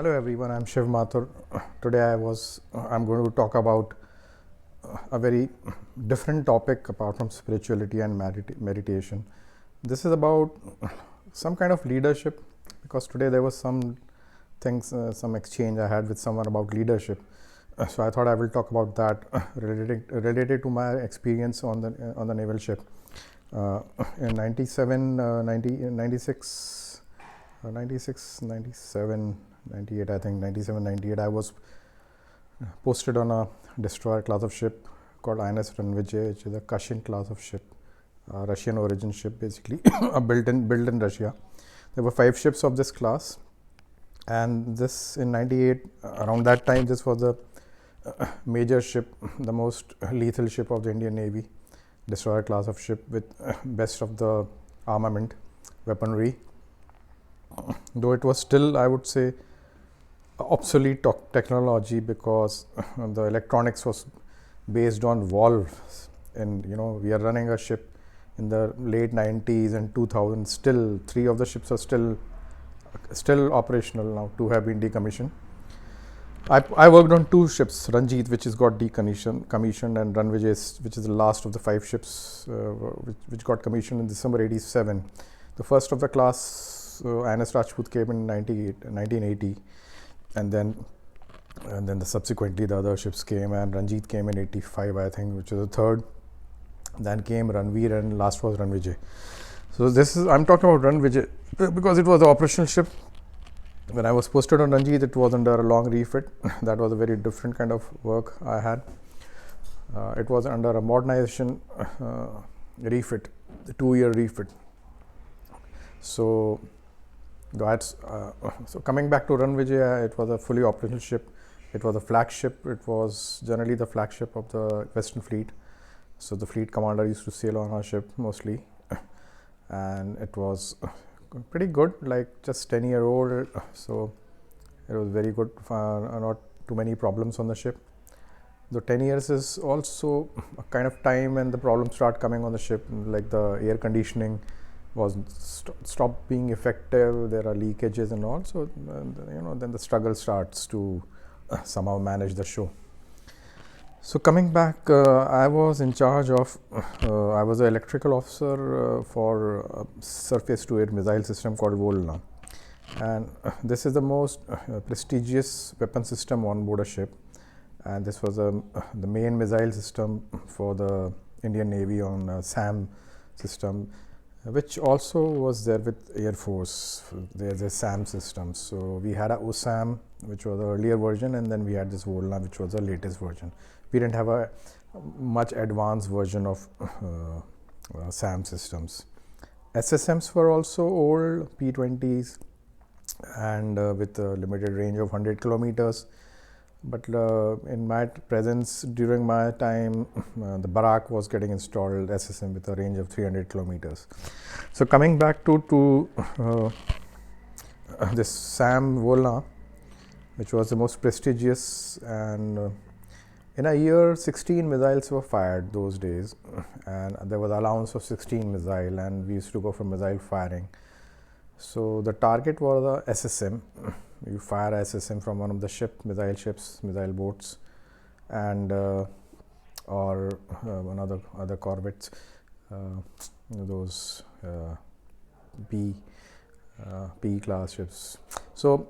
Hello everyone, I'm Shiv Mathur. Today I'm going to talk about a very different topic apart from spirituality and meditation. This is about some kind of leadership, because today there was some things, some exchange I had with someone about leadership. So I thought I will talk about that related to my experience on the naval ship. In 97, 90, 96, 96, 97, 98, I think 97, 98, I was posted on a destroyer class of ship called INS Ranvijay, which is a Kashin class of ship, Russian origin ship, basically built in Russia. There were 5 ships of this class, and this in 98, around that time, this was the major ship, the most lethal ship of the Indian Navy, destroyer class of ship with best of the armament, weaponry. Though it was still, I would say, obsolete technology, because the electronics was based on valves, and we are running a ship in the late 90s and 2000. Still 3 of the ships are still operational now. 2 have been decommissioned. I worked on 2 ships, Ranjit, which has got commissioned, and Ranvijay, which is the last of the 5 ships which got commissioned in December 87. The first of the class, INS Rajput, came in 1980, and then subsequently the other ships came, and Ranjit came in 85, I think, which is the third. Then came Ranveer, and last was Ranvijay. So I'm talking about Ranvijay because it was the operational ship. When I was posted on Ranjit, it was under a long refit. That was a very different kind of work I had. It was under a modernization refit, the 2-year refit. So that's so coming back to Ranvijay, it was a fully operational ship. It was a flagship. It was generally the flagship of the Western Fleet. So the fleet commander used to sail on our ship mostly, and it was pretty good, like just 10-year-old. So it was very good. Not too many problems on the ship. The 10 years is also a kind of time when the problems start coming on the ship, like the air conditioning was stopped being effective. There are leakages and all. So then the struggle starts to somehow manage the show. So coming back, I was in charge of, I was an electrical officer for a surface-to-air missile system called Volna. And this is the most prestigious weapon system on board a ship. And this was the main missile system for the Indian Navy on SAM system, which also was there with Air Force. There's a SAM system. So we had a OSAM, which was the earlier version, and then we had this Volna, which was the latest version. We didn't have a much advanced version of SAM systems. SSMs were also old, P-20s, and with a limited range of 100 kilometers. But in my presence, during my time, the Barak was getting installed, SSM, with a range of 300 kilometers. So coming back to this SAM Volna, which was the most prestigious, and in a year 16 missiles were fired those days, and there was allowance of 16 missile, and we used to go for missile firing. So the target was the SSM. You fire SSM from one of the missile ships, missile boats, and or other corvettes, those P class ships. So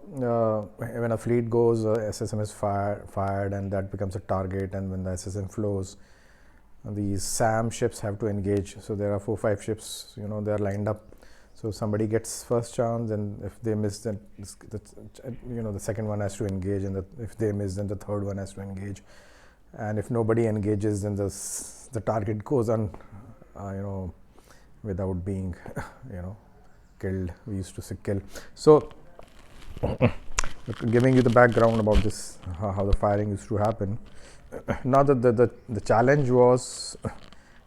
when a fleet goes, SSM is fired, and that becomes a target. And when the SSM flows, these SAM ships have to engage. So there are 4-5 ships, they are lined up. So somebody gets first chance, and if they miss, then the second one has to engage, and if they miss, then the third one has to engage. And if nobody engages, then the target goes on, without being, killed. We used to say kill. So giving you the background about this, how the firing used to happen. Now the challenge was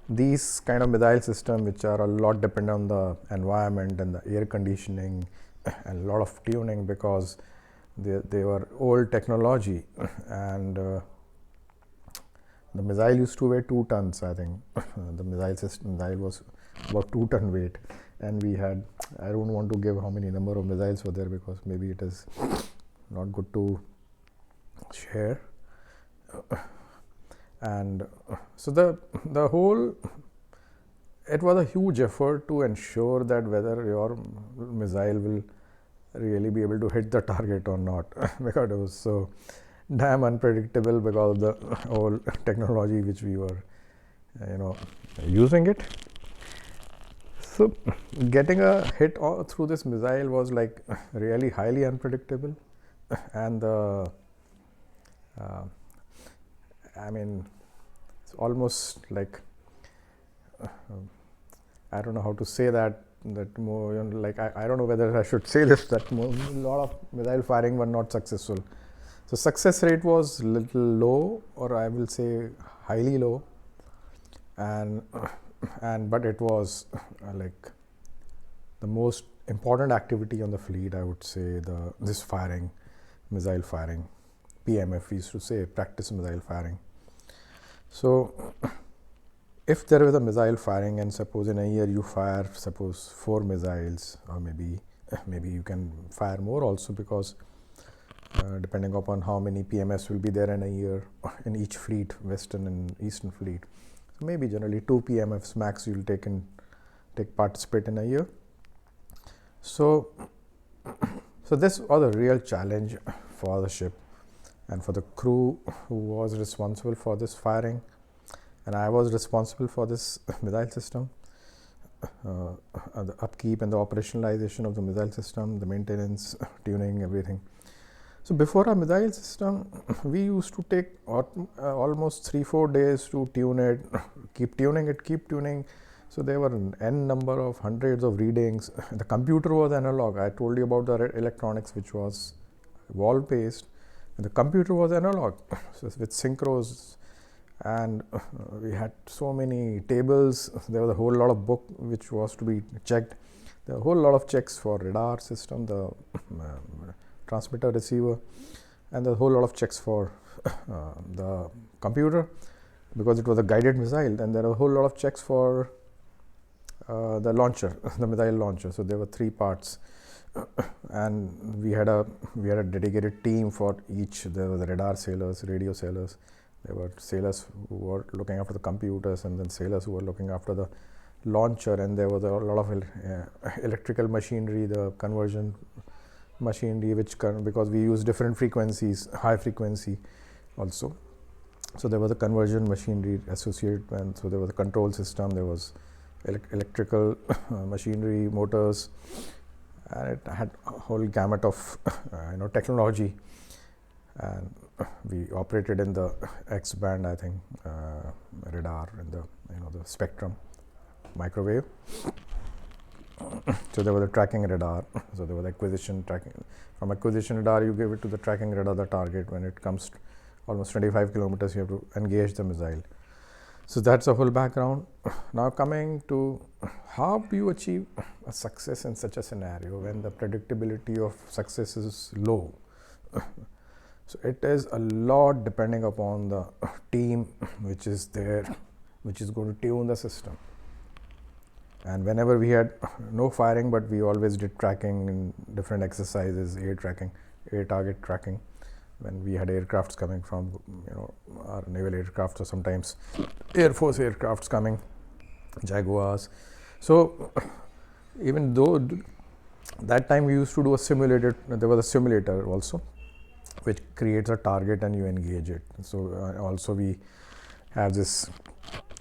these kind of missile systems, which are a lot dependent on the environment and the air conditioning and a lot of tuning, because they were old technology, and the missile used to weigh 2 tons, I think. The missile was about 2 ton weight, and we had, I don't want to give how many number of missiles were there, because maybe it is not good to share. And so the whole, it was a huge effort to ensure that whether your missile will really be able to hit the target or not because it was so damn unpredictable because of the whole technology which we were using it. So getting a hit through this missile was like really highly unpredictable, and I mean, it's almost like I don't know how to say that more, like I don't know whether I should say this, that a lot of missile firing were not successful. So success rate was little low, or I will say highly low, and but it was like the most important activity on the fleet, I would say, this firing, missile firing, PMF we used to say, practice missile firing. So if there is a missile firing, and suppose in a year you fire suppose 4 missiles, or maybe you can fire more also, because depending upon how many PMS will be there in a year in each fleet, western and eastern fleet. So maybe generally 2 PMFs max you'll participate in a year. So this was a real challenge for the ship and for the crew who was responsible for this firing, and I was responsible for this missile system, the upkeep and the operationalization of the missile system, the maintenance, tuning, everything. So before a missile system, we used to take almost 3-4 days to tune it, keep tuning. So there were an n number of hundreds of readings. The computer was analog. I told you about the electronics, which was wall based. The computer was analog, so with synchros, and we had so many tables. There was a whole lot of book which was to be checked. There were a whole lot of checks for radar system, the transmitter receiver, and a whole lot of checks for the computer, because it was a guided missile, and there were a whole lot of checks for the launcher, the missile launcher. So there were 3 parts, and we had a dedicated team for each. There were the radar sailors, radio sailors. There were sailors who were looking after the computers, and then sailors who were looking after the launcher. And there was a lot of electrical machinery, the conversion machinery, because we use different frequencies, high frequency also. So there was a conversion machinery associated, and so there was a control system. There was electrical machinery, motors, and it had a whole gamut of technology. And we operated in the X band, I think, radar, in the the spectrum, microwave. So there was a tracking radar. So there was acquisition tracking. From acquisition radar, you give it to the tracking radar, the target. When it comes to almost 25 kilometers, you have to engage the missile. So that's the whole background. Now coming to how do you achieve a success in such a scenario when the predictability of success is low. So it is a lot depending upon the team which is there, which is going to tune the system. And whenever we had no firing, but we always did tracking in different exercises, air target tracking, when we had aircrafts coming from our naval aircraft, or sometimes Air Force aircrafts coming, Jaguars. So even though that time we used to do a simulated, there was a simulator also which creates a target and you engage it. So also we have this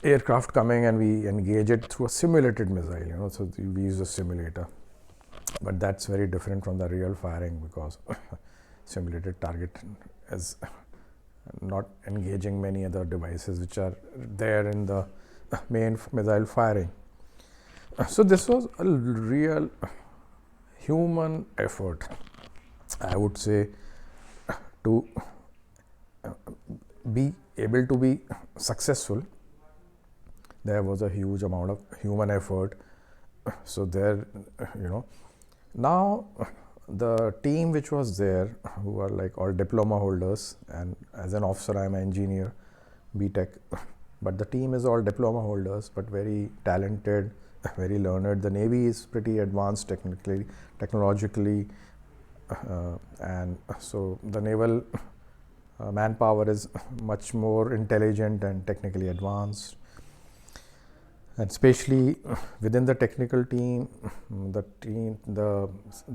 aircraft coming and we engage it through a simulated missile, so we use a simulator. But that's very different from the real firing, because simulated target is not engaging many other devices which are there in the main missile firing. So this was a real human effort, I would say, to be able to be successful. There was a huge amount of human effort. So there, now the team which was there, who are like all diploma holders, and as an officer I am an engineer, BTech, but the team is all diploma holders, but very talented, very learned. The Navy is pretty advanced technologically, and so the naval manpower is much more intelligent and technically advanced, and especially within the technical team, the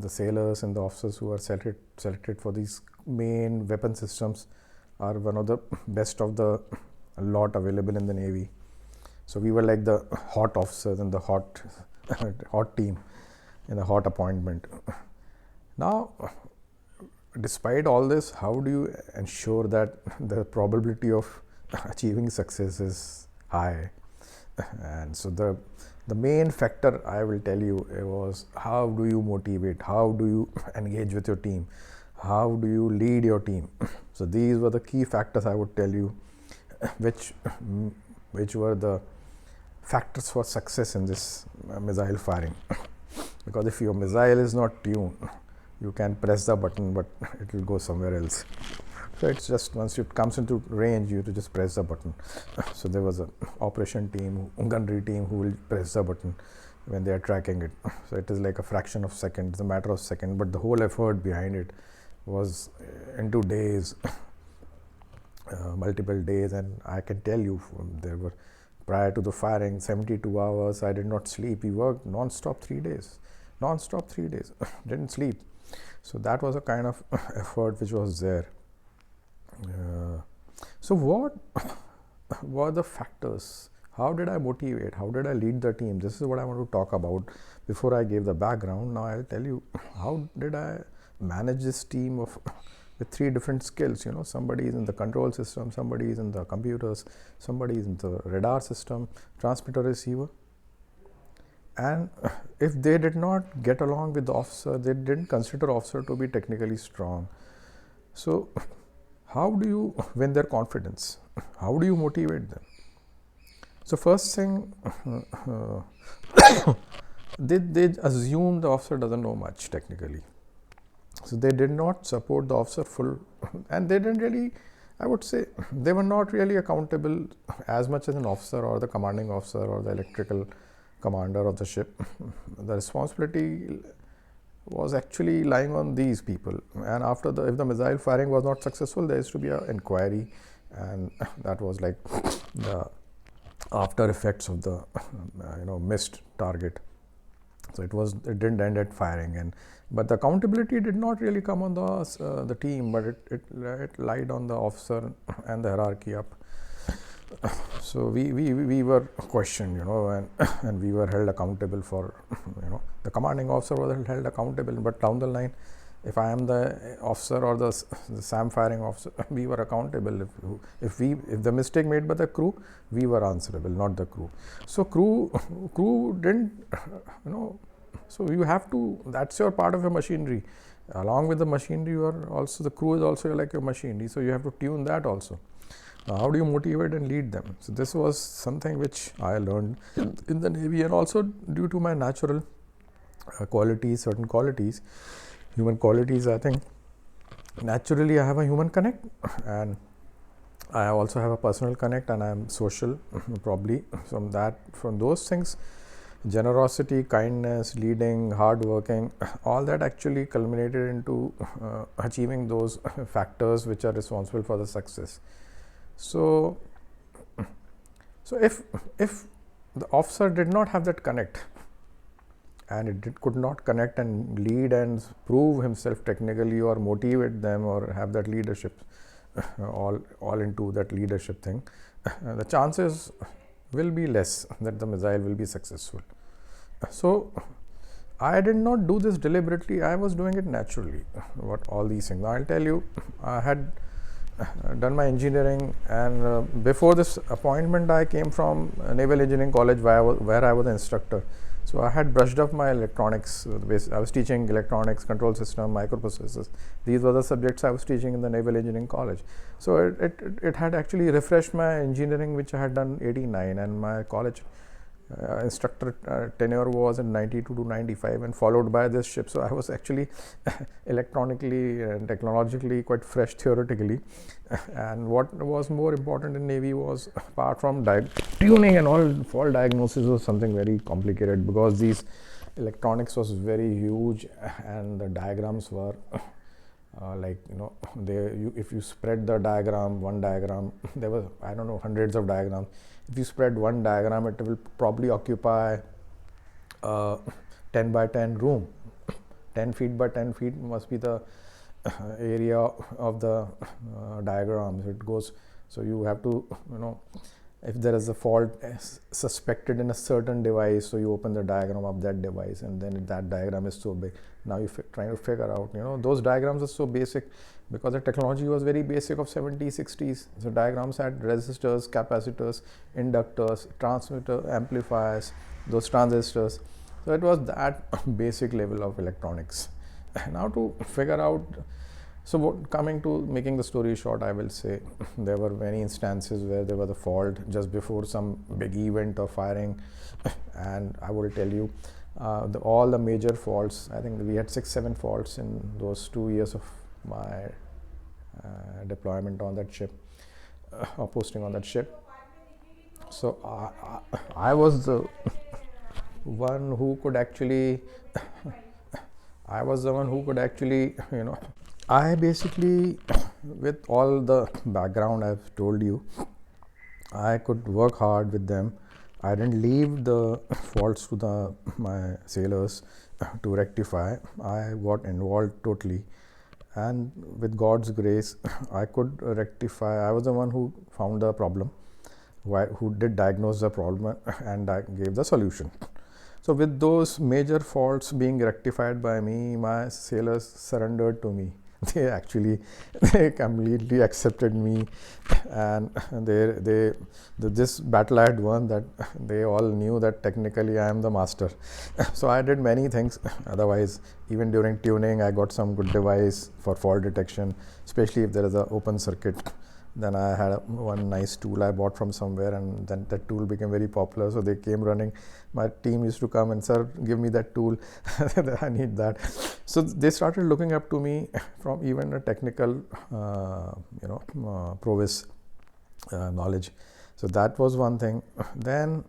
sailors and the officers who are selected for these main weapon systems are one of the best of the lot available in the Navy. So we were like the hot officers and the hot hot team in the hot appointment. Now, despite all this, how do you ensure that the probability of achieving success is high? And so the main factor I will tell you was, how do you motivate, how do you engage with your team, how do you lead your team? So these were the key factors I would tell you, which were the factors for success in this missile firing. Because if your missile is not tuned, you can press the button but it will go somewhere else. So it's just once it comes into range, you have to just press the button. So there was an operation team, gunnery team, who will press the button when they are tracking it. So it is like a fraction of second, it's a matter of second, but the whole effort behind it was into days, multiple days. And I can tell you, there were, prior to the firing, 72 hours I did not sleep. We worked non-stop 3 days, didn't sleep. So that was a kind of effort which was there. So what were the factors? How did I motivate? How did I lead the team? This is what I want to talk about. Before I gave the background, now I'll tell you how did I manage this team of with 3 different skills. You know, somebody is in the control system, somebody is in the computers, somebody is in the radar system, transmitter, receiver. And if they did not get along with the officer, they didn't consider officer to be technically strong. So how do you win their confidence? How do you motivate them? So first thing, they assume the officer doesn't know much technically. So they did not support the officer full, and they didn't really, I would say, they were not really accountable as much as an officer or the commanding officer or the electrical commander of the ship. The responsibility was actually lying on these people. And after if the missile firing was not successful, there used to be an inquiry, and that was like the after effects of the missed target. So it didn't end at firing, but the accountability did not really come on the team, but it lied on the officer and the hierarchy up. So we were questioned, and we were held accountable for, the commanding officer was held accountable. But down the line, if I am the officer or the SAM firing officer, we were accountable. If the mistake made by the crew, we were answerable, not the crew. So crew didn't, so you have to, that's your part of your machinery. Along with the machinery, you are also, the crew is also like your machinery. So you have to tune that also. Now, how do you motivate and lead them? So this was something which I learned in the Navy, and also due to my natural qualities, certain qualities, human qualities. I think naturally I have a human connect, and I also have a personal connect, and I am social. Probably from those things, generosity, kindness, leading, hard working, all that actually culminated into achieving those factors which are responsible for the success. So if the officer did not have that connect, and could not connect and lead and prove himself technically, or motivate them, or have that leadership, all into that leadership thing, the chances will be less that the missile will be successful. So I did not do this deliberately, I was doing it naturally. What all these things, I'll tell you, I had done my engineering, and before this appointment I came from Naval Engineering College, where I was an instructor. So I had brushed up my electronics. I was teaching electronics, control system, microprocessors. These were the subjects I was teaching in the Naval Engineering College. So it had actually refreshed my engineering, which I had done 89, and my college instructor tenure was in 92 to 95, and followed by this ship. So I was actually electronically and technologically quite fresh theoretically. And what was more important in Navy was, apart from tuning and all, fault diagnosis was something very complicated, because these electronics was very huge, and the diagrams were like, if you spread the diagram, one diagram, there was, I don't know, hundreds of diagrams. If you spread one diagram, it will probably occupy 10 by 10 room. 10 feet by 10 feet must be the area of the diagrams. It goes, so you have to, if there is a fault suspected in a certain device, so you open the diagram of that device, and then that diagram is so big. Now you're trying to figure out, those diagrams are so basic because the technology was very basic of 70s, 60s. So diagrams had resistors, capacitors, inductors, transmitter, amplifiers, those transistors. So it was that basic level of electronics. Now to figure out, so coming to making the story short, I will say there were many instances where there was a fault just before some big event or firing, and I will tell you all the major faults. I think we had 6-7 faults in those 2 years of my deployment on that ship, or posting on that ship. So I was the one who could actually I was the one who could actually, I basically, with all the background I've told you, I could work hard with them. I didn't leave the faults to my sailors to rectify. I got involved totally, and with God's grace, I could rectify. I was the one who found the problem, who did diagnose the problem, and I gave the solution. So with those major faults being rectified by me, my sailors surrendered to me. They completely accepted me, and this battle I had won, that they all knew that technically I am the master. So I did many things. Otherwise, even during tuning, I got some good device for fault detection, especially if there is an open circuit. Then I had one nice tool I bought from somewhere, and then that tool became very popular. So they came running. My team used to come and, sir, give me that tool. I need that. So they started looking up to me from even a technical, prowess knowledge. So that was one thing. Then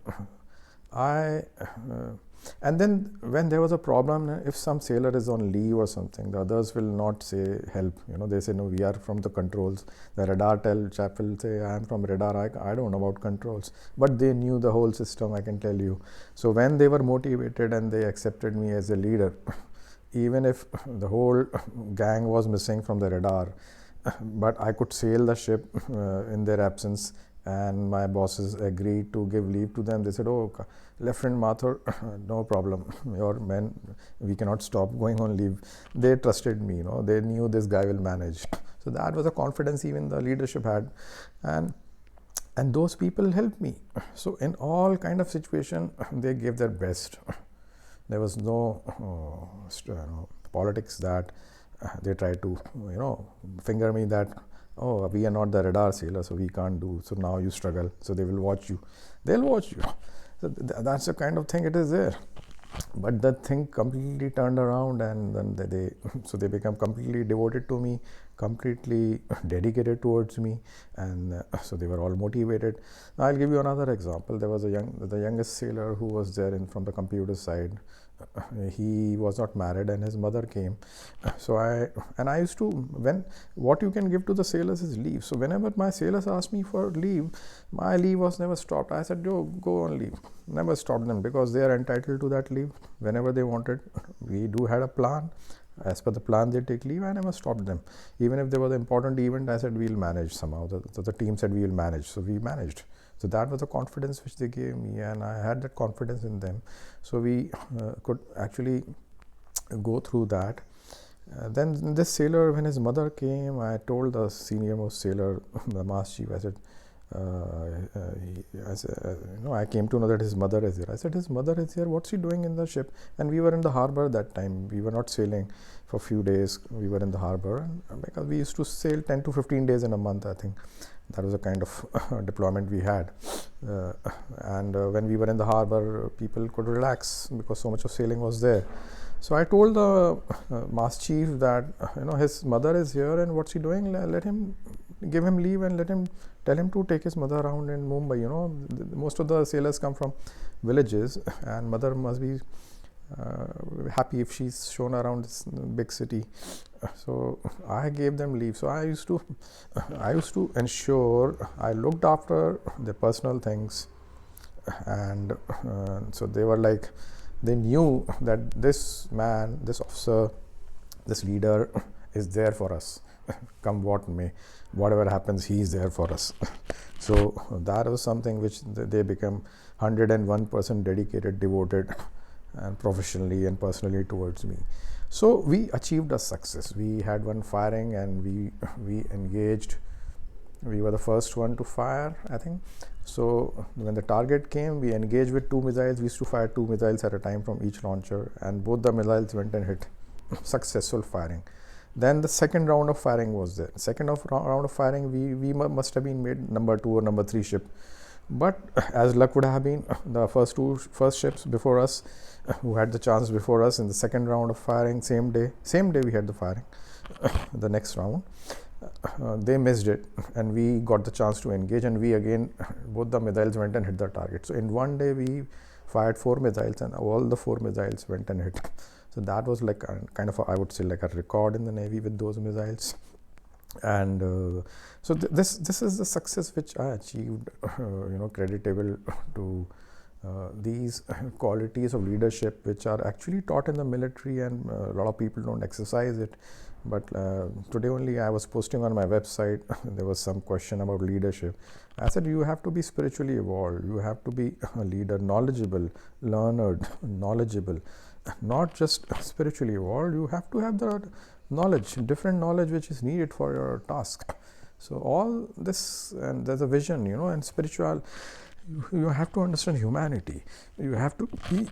and then when there was a problem, if some sailor is on leave or something, the others will not say help. They say, no, we are from the controls. The radar chap will say, I am from radar. I don't know about controls. But they knew the whole system, I can tell you. So when they were motivated and they accepted me as a leader, even if the whole gang was missing from the radar, but I could sail the ship in their absence. And my bosses agreed to give leave to them. They said, oh, Lieutenant Mathur, no problem. Your men, we cannot stop going on leave. They trusted me, they knew this guy will manage. So that was a confidence even the leadership had. And those people helped me. So in all kind of situation, they gave their best. There was no politics that they tried to, finger me that, oh, we are not the radar sailor, so we can't do. So now you struggle. So they will watch you. They'll watch you. So that's the kind of thing it is there. But the thing completely turned around, and then they become completely devoted to me, completely dedicated towards me, and so they were all motivated. Now I'll give you another example. There was the youngest sailor who was there from the computer side. He was not married, and his mother came. So I used to, what you can give to the sailors is leave. So whenever my sailors asked me for leave, my leave was never stopped. I said, go on leave. Never stopped them, because they are entitled to that leave whenever they wanted. We had a plan. As per the plan, they take leave. I never stopped them. Even if there was an important event, I said, we'll manage somehow. The team said, we will manage. So we managed. So that was the confidence which they gave me, and I had that confidence in them. So we could actually go through that. Then this sailor, when his mother came, I told the senior most sailor, the mast chief, I said, I came to know that his mother is here. I said, his mother is here. What's she doing in the ship? And we were in the harbor that time. We were not sailing for a few days. We were in the harbor, and because we used to sail 10 to 15 days in a month, I think. That was a kind of deployment we had. And when we were in the harbor, people could relax because so much of sailing was there. So I told the mast chief that, his mother is here, and what's he doing? Let him, give him leave, and tell him to take his mother around in Mumbai. Most of the sailors come from villages, and mother must be happy if she's shown around this big city. So I gave them leave. So I used to ensure I looked after their personal things, and so they were like, they knew that this man, this officer, this leader is there for us. Come what may, whatever happens, he is there for us. So that was something which they became 101% dedicated, devoted, and professionally and personally towards me. So we achieved a success. We had one firing, and we engaged. We were the first one to fire, I think. So when the target came, we engaged with 2 missiles. We used to fire 2 missiles at a time from each launcher, and both the missiles went and hit. Successful firing. Then the second round of firing was there. Round of firing, we must have been made number 2 or number 3 ship. But as luck would have been, the first ships before us, who had the chance before us in the second round of firing, same day we had the firing. The next round, they missed it, and we got the chance to engage, and we again, both the missiles went and hit the target. So in one day we fired 4 missiles, and all the 4 missiles went and hit. So that was like kind of I would say like a record in the Navy with those missiles. And so this is the success which I achieved, creditable to these qualities of leadership, which are actually taught in the military, and a lot of people don't exercise it. But today only I was posting on my website, there was some question about leadership. I said, you have to be spiritually evolved, you have to be a leader, knowledgeable, learned, knowledgeable, not just spiritually evolved. You have to have the knowledge, different knowledge which is needed for your task. So all this, and there's a vision, and spiritual, you have to understand humanity. You have to be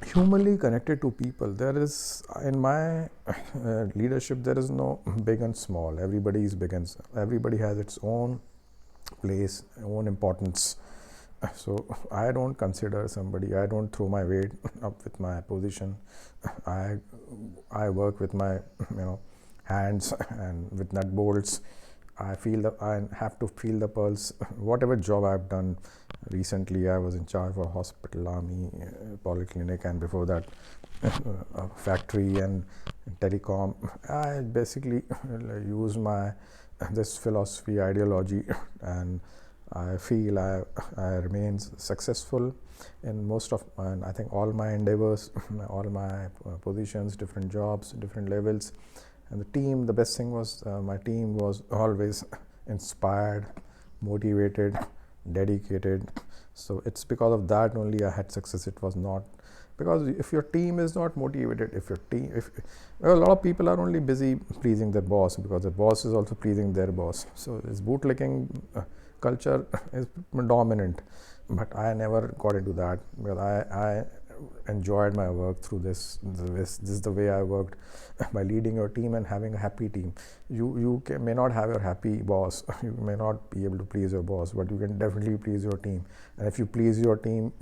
humanly connected to people. There is, in my leadership, there is no big and small. Everybody is big, and everybody has its own place, own importance. So I don't consider somebody, I don't throw my weight up with my position. I work with my hands and with nut bolts. I have to feel the pulse. Whatever job I've done recently, I was in charge of a hospital, army, polyclinic, and before that a factory and telecom. I basically used this philosophy, ideology, and I feel I remain successful in most of, and I think all my endeavors, all my positions, different jobs, different levels. And the team, the best thing was my team was always inspired, motivated, dedicated. So it's because of that only I had success. It was not because if your team is not motivated, if a lot of people are only busy pleasing their boss, because the boss is also pleasing their boss. So this bootlicking culture is dominant, but I never got into that, because I enjoyed my work through this is the way I worked. By leading your team and having a happy team, you may not have your happy boss, you may not be able to please your boss, but you can definitely please your team. And if you please your team,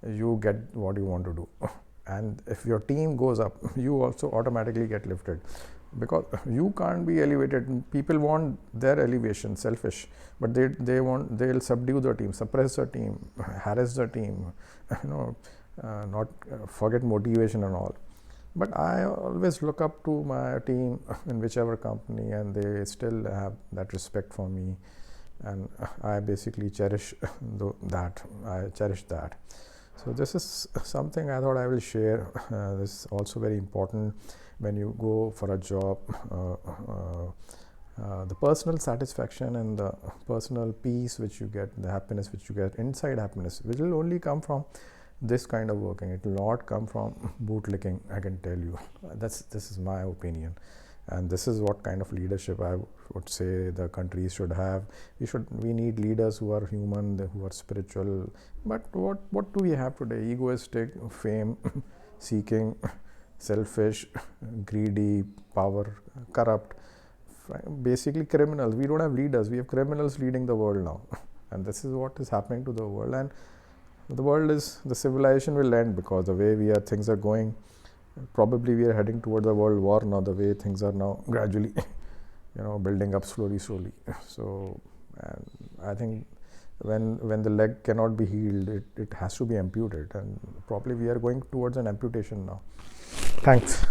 you get what you want to do. And if your team goes up, you also automatically get lifted, because you can't be elevated. People want their elevation, selfish, but they'll subdue the team, suppress the team, harass the team, not forget motivation and all. But I always look up to my team in whichever company, and they still have that respect for me, and I basically cherish that. I cherish that. So this is something I thought I will share. This is also very important when you go for a job. The personal satisfaction and the personal peace which you get, the happiness which you get, inside happiness, which will only come from this kind of working. It will not come from bootlicking, I can tell you. This is my opinion, and this is what kind of leadership I would say the country should have. We need leaders who are human, who are spiritual. But what do we have today? Egoistic, fame seeking, selfish, greedy, power, corrupt, basically criminals. We don't have leaders, we have criminals leading the world now. And this is what is happening to the world. And the civilization will end, because the way things are going, probably we are heading towards a world war now, the way things are now gradually building up slowly. So, and I think when the leg cannot be healed, it has to be amputated, and probably we are going towards an amputation now. Thanks.